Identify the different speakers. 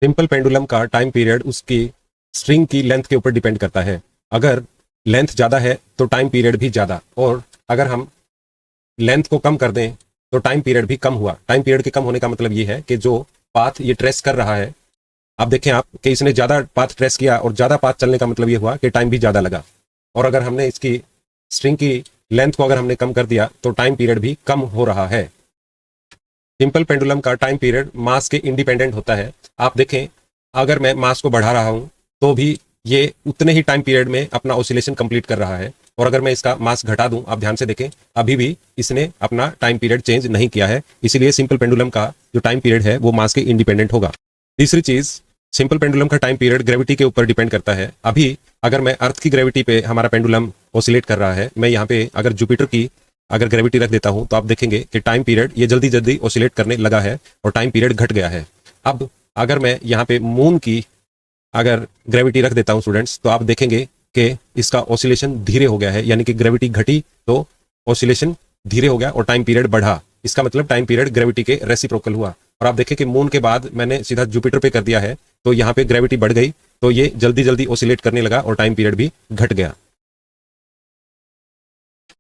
Speaker 1: Simple pendulum का time period उसकी string की लेंथ के ऊपर डिपेंड करता है। अगर लेंथ ज़्यादा है तो टाइम पीरियड भी ज़्यादा, और अगर हम लेंथ को कम कर दें तो टाइम पीरियड भी कम हुआ। टाइम पीरियड के कम होने का मतलब ये है कि जो पाथ ये ट्रेस कर रहा है, आप देखें आप कि इसने ज़्यादा पाथ ट्रेस किया, और ज़्यादा पाथ चलने का मतलब ये हुआ कि टाइम भी ज़्यादा लगा। और अगर हमने इसकी स्ट्रिंग की लेंथ को अगर हमने कम कर दिया तो टाइम पीरियड भी कम हो रहा है। सिंपल पेंडुलम का टाइम पीरियड मास के इंडिपेंडेंट होता है। आप देखें, अगर मैं मास को बढ़ा रहा हूं तो भी ये उतने ही टाइम पीरियड में अपना ऑसिलेशन कंप्लीट कर रहा है, और अगर मैं इसका मास घटा दूं, आप ध्यान से देखें, अभी भी इसने अपना टाइम पीरियड चेंज नहीं किया है। इसीलिए सिंपल पेंडुलम का जो टाइम पीरियड है वो मास के इंडिपेंडेंट होगा। तीसरी चीज, सिंपल पेंडुलम का टाइम पीरियड ग्रेविटी के ऊपर डिपेंड करता है। अभी अगर मैं अर्थ की ग्रेविटी पे हमारा पेंडुलम ऑसिलेट कर रहा है, मैं यहाँ पे अगर जुपिटर की अगर ग्रेविटी रख देता हूं तो आप देखेंगे कि टाइम पीरियड ये जल्दी जल्दी ऑसिलेट करने लगा है और टाइम पीरियड घट गया है। अब अगर मैं यहाँ पे मून की अगर ग्रेविटी रख देता हूं स्टूडेंट्स, तो आप देखेंगे कि इसका ऑसिलेशन धीरे हो गया है, यानी कि ग्रेविटी घटी तो ऑसिलेशन धीरे हो गया और टाइम पीरियड बढ़ा। इसका मतलब टाइम पीरियड ग्रेविटी के रेसिप्रोकल हुआ। और आप देखें कि मून के बाद मैंने सीधा जुपिटर पे कर दिया है, तो यहाँ पे ग्रेविटी बढ़ गई, तो ये जल्दी जल्दी ऑसिलेट करने लगा और टाइम पीरियड भी घट गया।